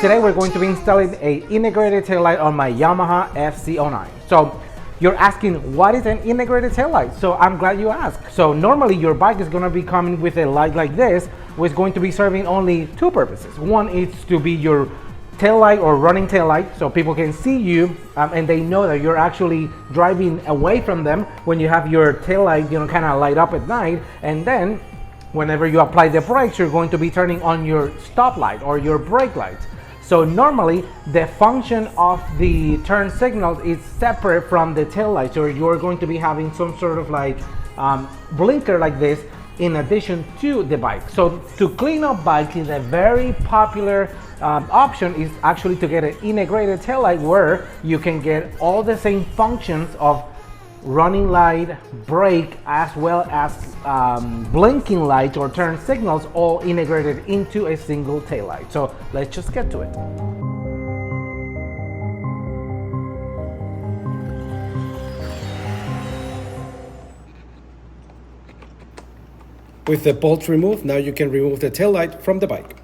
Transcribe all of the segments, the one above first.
Today we're going to be installing a integrated taillight on my Yamaha FZ09. So you're asking, what is an integrated taillight? So I'm glad you asked. So normally your bike is going to be coming with a light like this, which is going to be serving only two purposes. One is to be your taillight or running taillight, so people can see you and they know that you're actually driving away from them when you have your taillight, kind of light up at night. And then whenever you apply the brakes, you're going to be turning on your stop light or your brake lights. So normally the function of the turn signals is separate from the tail light. So you're going to be having some sort of like blinker like this in addition to the bike. So to clean up bikes is a very popular option, is actually to get an integrated taillight where you can get all the same functions of running light, brake, as well as blinking lights or turn signals, all integrated into a single taillight. So let's just get to it. With the bolts removed, now you can remove the taillight from the bike.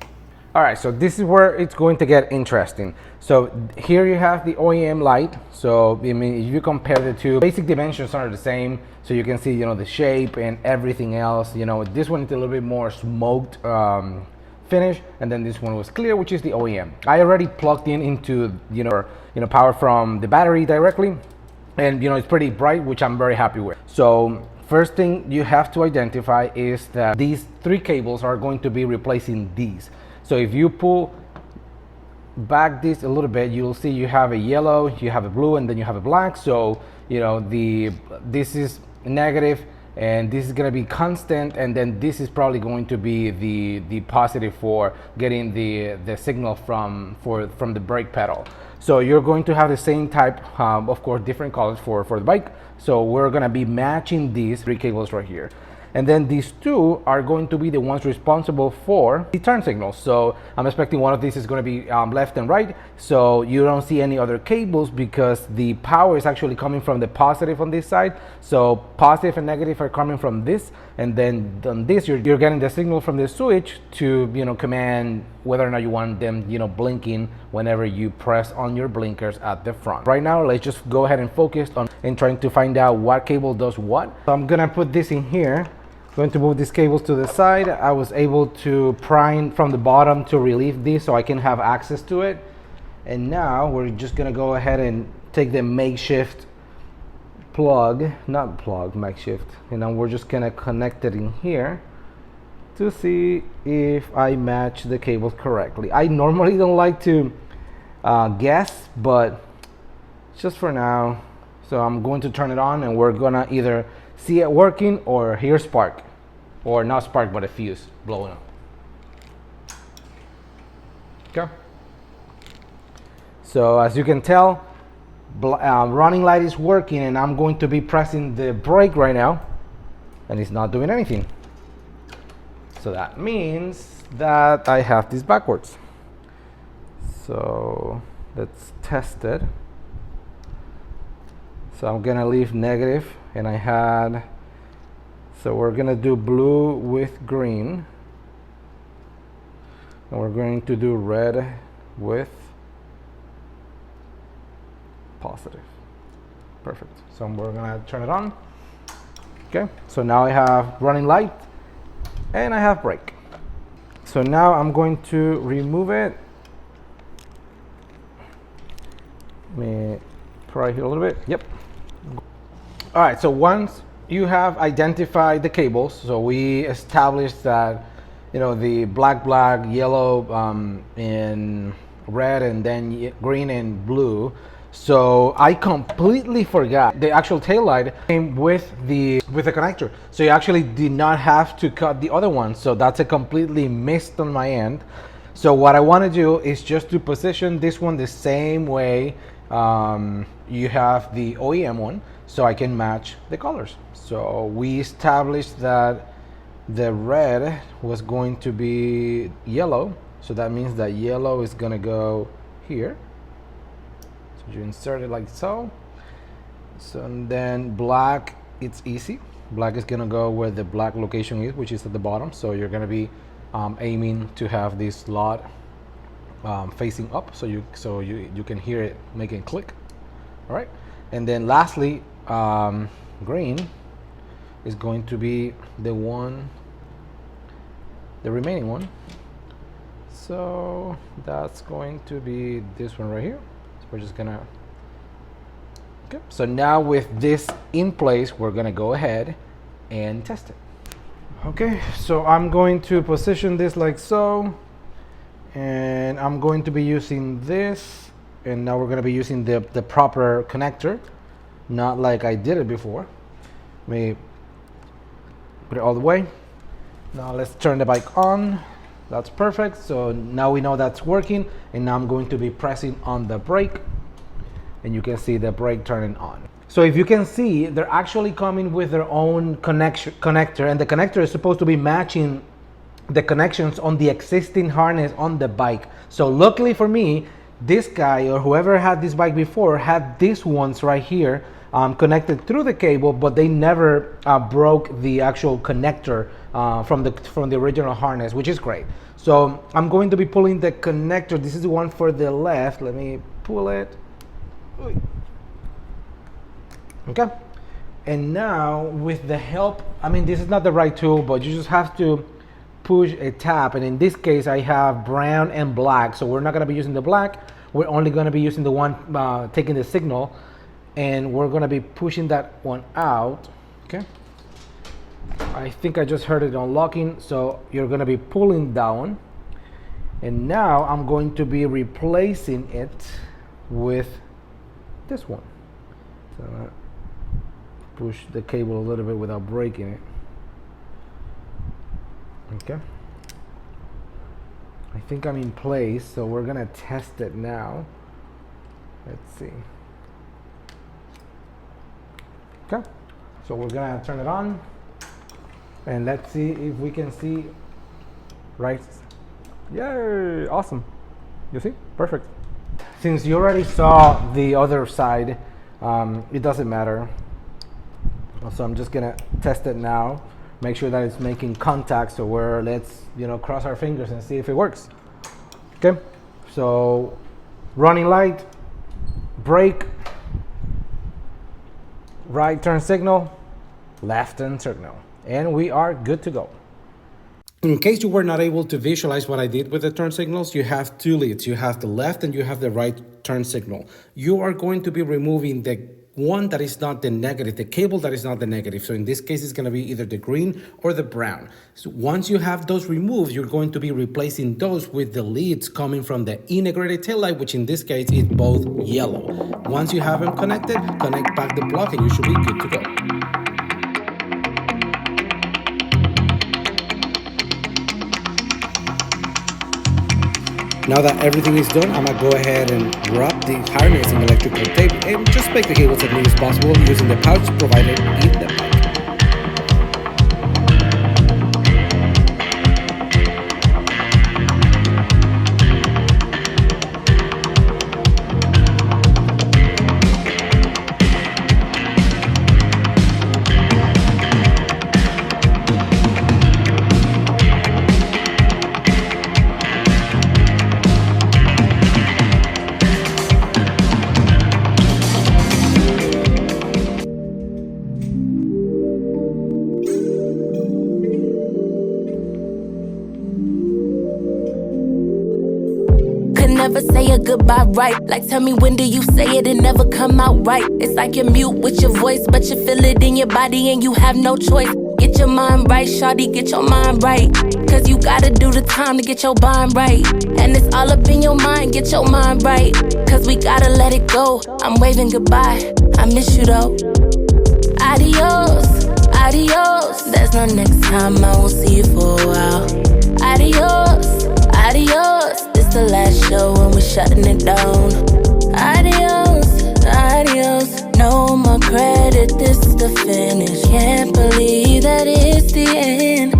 All right, so this is where it's going to get interesting. So here you have the OEM light. So I mean, if you compare the two, basic dimensions are the same. So you can see, the shape and everything else. This one is a little bit more smoked finish, and then this one was clear, which is the OEM. I already plugged into power from the battery directly, and it's pretty bright, which I'm very happy with. So first thing you have to identify is that these three cables are going to be replacing these. So if you pull back this a little bit, you'll see you have a yellow, you have a blue, and then you have a black. So this is negative, and this is going to be constant, and then this is probably going to be the positive for getting the signal from the brake pedal. So you're going to have the same type, of course, different colors for the bike. So we're going to be matching these three cables right here. And then these two are going to be the ones responsible for the turn signals. So I'm expecting one of these is going to be left and right. So you don't see any other cables because the power is actually coming from the positive on this side. So positive and negative are coming from this. And then on this, you're getting the signal from the switch to, command whether or not you want them, blinking whenever you press on your blinkers at the front. Right now, let's just go ahead and focus on trying to find out what cable does what. So I'm going to put this in here. Going to move these cables to the side. I was able to prime from the bottom to relieve these so I can have access to it. And now we're just gonna go ahead and take the makeshift makeshift, and then we're just gonna connect it in here to see if I match the cables correctly. I normally don't like to guess, but just for now. So I'm going to turn it on, and we're gonna either see it working or hear spark, or not spark, but a fuse blowing up. Okay. So as you can tell, running light is working, and I'm going to be pressing the brake right now, and it's not doing anything. So that means that I have this backwards. So let's test it. So I'm gonna leave negative, and so we're gonna do blue with green, and we're going to do red with positive. Perfect. So we're gonna turn it on. Okay, so now I have running light and I have brake. So now I'm going to remove it. Let me try here a little bit. Yep. All right, so once you have identified the cables, so we established that the black, yellow, and red, and then green and blue. So I completely forgot the actual taillight came with the connector, so you actually did not have to cut the other one. So that's a completely missed on my end. So what I want to do is just to position this one the same way you have the OEM one, so I can match the colors. So we established that the red was going to be yellow, so that means that yellow is gonna go here. So you insert it like so. So and then black, it's easy. Black is gonna go where the black location is, which is at the bottom. So you're gonna be aiming to have this slot facing up, so you can hear it making click. All right, and then lastly, green is going to be the remaining one. So that's going to be this one right here. So we're just gonna, okay. So now with this in place, we're gonna go ahead and test it. Okay, so I'm going to position this like so, and I'm going to be using this, and now we're going to be using the proper connector, not like I did it before. Let me put it all the way. Now let's turn the bike on. That's perfect. So now we know that's working, and now I'm going to be pressing on the brake, and you can see the brake turning on. So if you can see, they're actually coming with their own connector, and the connector is supposed to be matching the connections on the existing harness on the bike. So luckily for me, this guy or whoever had this bike before had these ones right here connected through the cable, but they never broke the actual connector from the original harness, which is great. So I'm going to be pulling the connector. This is the one for the left. Let me pull it. Okay, and now with the help, I mean, this is not the right tool, but you just have to push a tab, and in this case I have brown and black, so we're not going to be using the black, we're only going to be using the one taking the signal, and we're going to be pushing that one out. Okay, I think I just heard it unlocking, so you're going to be pulling down, and now I'm going to be replacing it with this one. So push the cable a little bit without breaking it. Okay, I think I'm in place, so we're gonna test it now. Let's see. Okay, so we're gonna turn it on, and let's see if we can see right. Yay, awesome. You see, perfect. Since you already saw the other side, it doesn't matter. So I'm just gonna test it now, make sure that it's making contact. So let's cross our fingers and see if it works. Okay, so running light, brake, right turn signal, left turn signal, and we are good to go. In case you were not able to visualize what I did with the turn signals, you have two leads. You have the left and you have the right turn signal. You are going to be removing the one that is not the negative, the cable that is not the negative. So in this case, it's going to be either the green or the brown. So once you have those removed, you're going to be replacing those with the leads coming from the integrated taillight, which in this case is both yellow. Once you have them connected, connect back the block and you should be good to go. Now that everything is done, I'm gonna go ahead and wrap the harness in electrical tape and just make the cables as neat as possible using the pouch provided in the bike. Never say a goodbye right. Like, tell me, when do you say it and never come out right? It's like you're mute with your voice, but you feel it in your body and you have no choice. Get your mind right, shawty, get your mind right. Cause you gotta do the time to get your bond right. And it's all up in your mind, get your mind right. Cause we gotta let it go. I'm waving goodbye, I miss you though. Adios, adios. There's no next time, I won't see you for a while. Adios, adios. This the last show and we're shutting it down. Adios, adios. No more credit, this is the finish. Can't believe that it's the end.